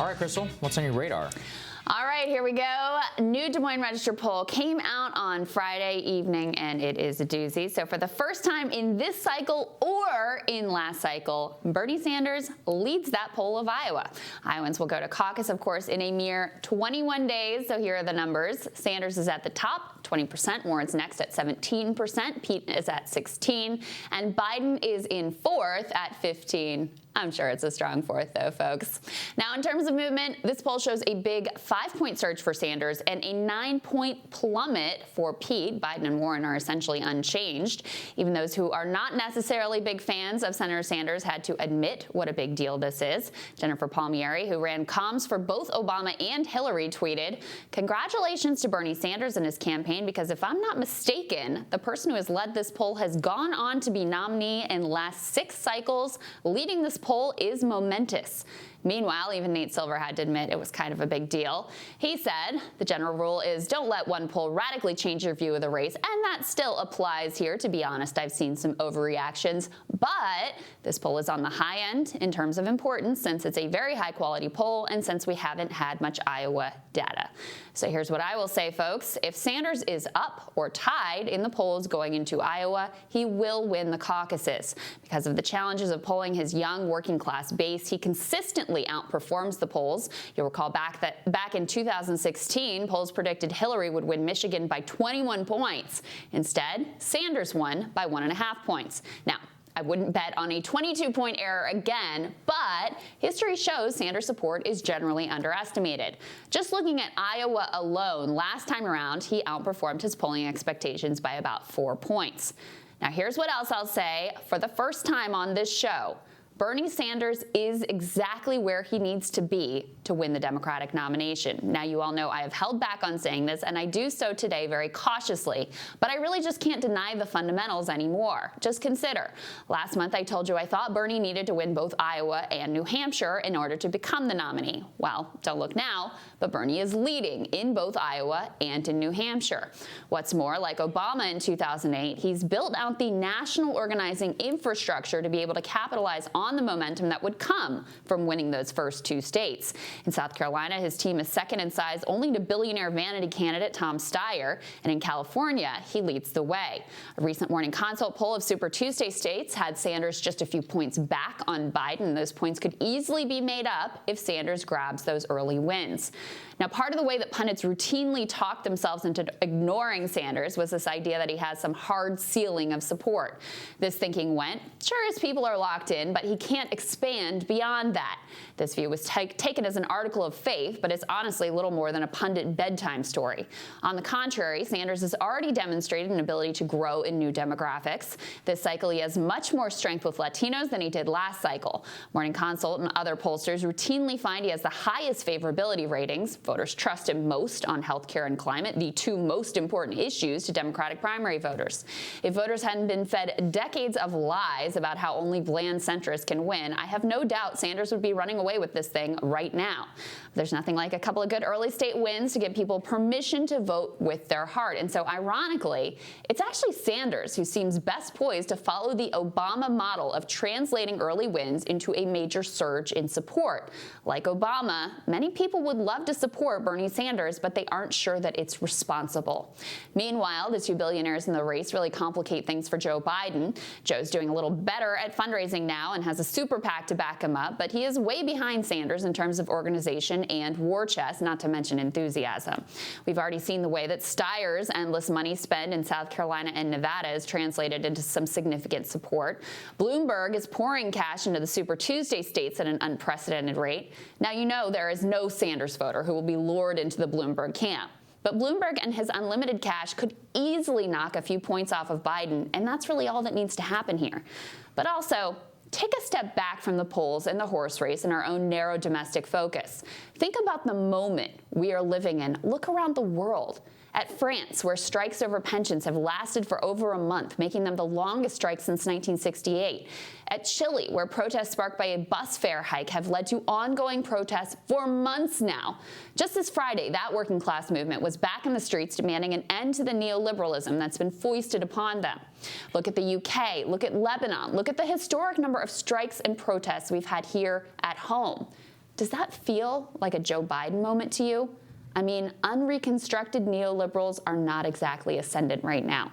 All right, Krystal, what's on your radar? All right, here we go. New Des Moines Register poll came out on Friday evening, and it is a doozy. So for the first time in this cycle or in last cycle, Bernie Sanders leads that poll of Iowa. Iowans will go to caucus, of course, in a mere 21 days. So here are the numbers. Sanders is at the top, 20%. Warren's next at 17%. Pete is at 16%. And Biden is in fourth at 15%. I'm sure it's a strong fourth, though, folks. Now, in terms of movement, this poll shows a big 5-point surge for Sanders and a 9-point plummet for Pete. Biden and Warren are essentially unchanged. Even those who are not necessarily big fans of Senator Sanders had to admit what a big deal this is. Jennifer Palmieri, who ran comms for both Obama and Hillary, tweeted, "Congratulations to Bernie Sanders and his campaign, because if I'm not mistaken, the person who has led this poll has gone on to be nominee in the last 6 cycles. Leading this poll is momentous." Meanwhile, even Nate Silver had to admit it was kind of a big deal. He said, "The general rule is don't let one poll radically change your view of the race," and that still applies here. To be honest, I've seen some overreactions, but this poll is on the high end in terms of importance, since it's a very high-quality poll and since we haven't had much Iowa data. So here's what I will say, folks. If Sanders is up or tied in the polls going into Iowa, he will win the caucuses. Because of the challenges of polling his young working-class base, he consistently outperforms the polls. You'll recall back in 2016, polls predicted Hillary would win Michigan by 21 points. Instead, Sanders won by 1.5 points. Now, I wouldn't bet on a 22-point error again, but history shows Sanders' support is generally underestimated. Just looking at Iowa alone, last time around, he outperformed his polling expectations by about 4 points. Now, here's what else I'll say. For the first time on this show, Bernie Sanders is exactly where he needs to be to win the Democratic nomination. Now, you all know I have held back on saying this, and I do so today very cautiously, but I really just can't deny the fundamentals anymore. Just consider. Last month, I told you I thought Bernie needed to win both Iowa and New Hampshire in order to become the nominee. Well, don't look now, but Bernie is leading in both Iowa and in New Hampshire. What's more, like Obama in 2008, he's built out the national organizing infrastructure to be able to capitalize on the momentum that would come from winning those first 2 states. In South Carolina, his team is second in size only to billionaire vanity candidate Tom Steyer, and in California, he leads the way. A recent Morning Consult poll of Super Tuesday states had Sanders just a few points back on Biden. Those points could easily be made up if Sanders grabs those early wins. Now, part of the way that pundits routinely talk themselves into ignoring Sanders was this idea that he has some hard ceiling of support. This thinking went, sure, his people are locked in, but he can't expand beyond that. This view was taken as an article of faith, but it's honestly little more than a pundit bedtime story. On the contrary, Sanders has already demonstrated an ability to grow in new demographics. This cycle, he has much more strength with Latinos than he did last cycle. Morning Consult and other pollsters routinely find he has the highest favorability ratings. Voters trust him most on healthcare and climate, the 2 most important issues to Democratic primary voters. If voters hadn't been fed decades of lies about how only bland centrists can win, I have no doubt Sanders would be running away with this thing right now. There's nothing like a couple of good early state wins to give people permission to vote with their heart. And so, ironically, it's actually Sanders who seems best poised to follow the Obama model of translating early wins into a major surge in support. Like Obama, many people would love to support Bernie Sanders, but they aren't sure that it's responsible. Meanwhile, the 2 billionaires in the race really complicate things for Joe Biden. Joe's doing a little better at fundraising now and has a super PAC to back him up, but he is way behind Sanders in terms of organization and war chest, not to mention enthusiasm. We've already seen the way that Steyer's endless money spent in South Carolina and Nevada is translated into some significant support. Bloomberg is pouring cash into the Super Tuesday states at an unprecedented rate. Now, you know there is no Sanders voter who will be lured into the Bloomberg camp. But Bloomberg and his unlimited cash could easily knock a few points off of Biden, and that's really all that needs to happen here. But also, take a step back from the polls and the horse race and our own narrow domestic focus. Think about the moment we are living in. Look around the world. At France, where strikes over pensions have lasted for over a month, making them the longest strike since 1968. At Chile, where protests sparked by a bus fare hike have led to ongoing protests for months now. Just this Friday, that working class movement was back in the streets demanding an end to the neoliberalism that's been foisted upon them. Look at the UK, look at Lebanon, look at the historic number of strikes and protests we've had here at home. Does that feel like a Joe Biden moment to you? I mean, unreconstructed neoliberals are not exactly ascendant right now.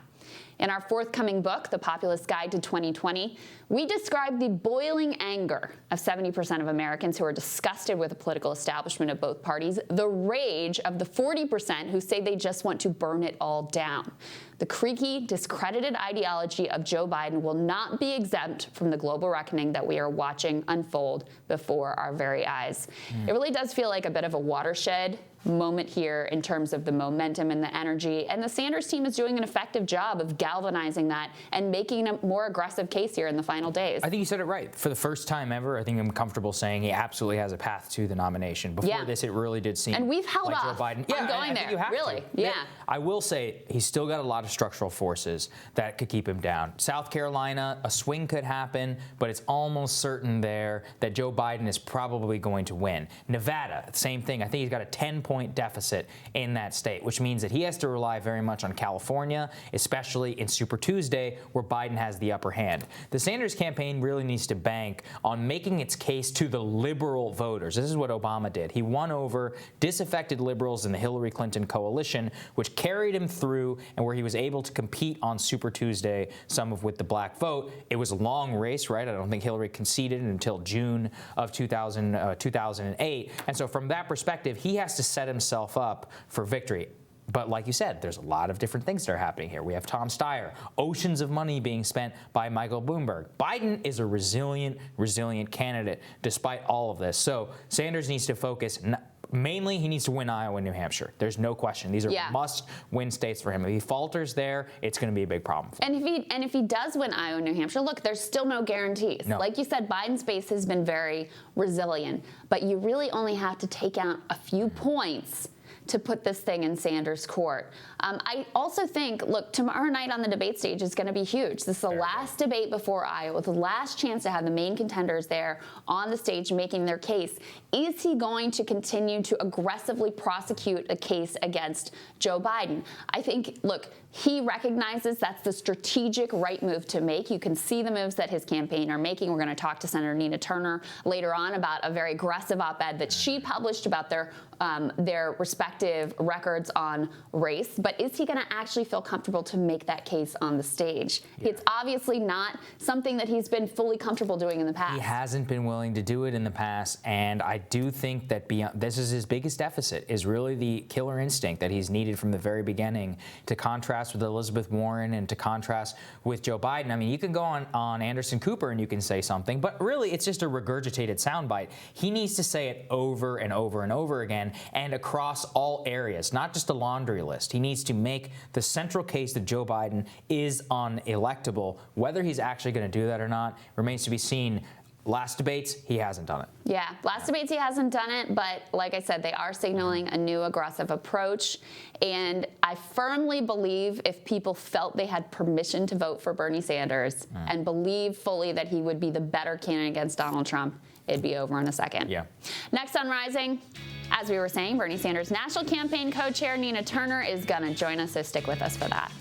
In our forthcoming book, The Populist Guide to 2020, we describe the boiling anger of 70% of Americans who are disgusted with the political establishment of both parties, the rage of the 40% who say they just want to burn it all down. The creaky, discredited ideology of Joe Biden will not be exempt from the global reckoning that we are watching unfold before our very eyes. It really does feel like a bit of a watershed moment here in terms of the momentum and the energy, and the Sanders team is doing an effective job of galvanizing that and making a more aggressive case here in the final days. I think you said it right. For the first time ever, I think I'm comfortable saying he absolutely has a path to the nomination. Before this, it really did seem and we've held like off Joe Biden. on going there. You have really, to. yeah. I will say he's still got a lot of structural forces that could keep him down. South Carolina, a swing could happen, but it's almost certain there that Joe Biden is probably going to win. Nevada, same thing. I think he's got a 10-point deficit in that state, which means that he has to rely very much on California, especially in Super Tuesday, where Biden has the upper hand. The Sanders campaign really needs to bank on making its case to the liberal voters. This is what Obama did. He won over disaffected liberals in the Hillary Clinton coalition, which carried him through and where he was able to compete on Super Tuesday, some of with the black vote. It was a long race, right? I don't think Hillary conceded until June of 2008. And so from that perspective, he has to set himself up for victory. But like you said, there's a lot of different things that are happening here. We have Tom Steyer, oceans of money being spent by Michael Bloomberg. Biden is a resilient candidate despite all of this. So Sanders needs to focus. Mainly, he needs to win Iowa and New Hampshire. There's no question. These are must-win states for him. If he falters there, it's going to be a big problem for him. And if he does win Iowa and New Hampshire, look, there's still no guarantees. No. Like you said, Biden's base has been very resilient, but you really only have to take out a few points to put this thing in Sanders' court. I also think, look, tomorrow night on the debate stage is going to be huge. This is the last debate before Iowa, the last chance to have the main contenders there on the stage making their case. Is he going to continue to aggressively prosecute a case against Joe Biden? I think, look, he recognizes that's the strategic right move to make. You can see the moves that his campaign are making. We're going to talk to Senator Nina Turner later on about a very aggressive op-ed that she published about their respective records on race. But is he going to actually feel comfortable to make that case on the stage? It's obviously not something that he's been fully comfortable doing in the past. He hasn't been willing to do it in the past, and I do think that this is his biggest deficit, is really the killer instinct that he's needed from the very beginning to contrast with Elizabeth Warren and to contrast with Joe Biden. I mean, you can go on Anderson Cooper and you can say something, but really it's just a regurgitated soundbite. He needs to say it over and over and over again and across all areas, not just a laundry list. He needs to make the central case that Joe Biden is unelectable. Whether he's actually going to do that or not remains to be seen. Last debates, he hasn't done it. Yeah, last debates he hasn't done it, but like I said, they are signaling a new aggressive approach. And I firmly believe if people felt they had permission to vote for Bernie Sanders and believe fully that he would be the better candidate against Donald Trump, it'd be over in a second. Yeah. Next on Rising, as we were saying, Bernie Sanders' national campaign co-chair Nina Turner is going to join us, so stick with us for that.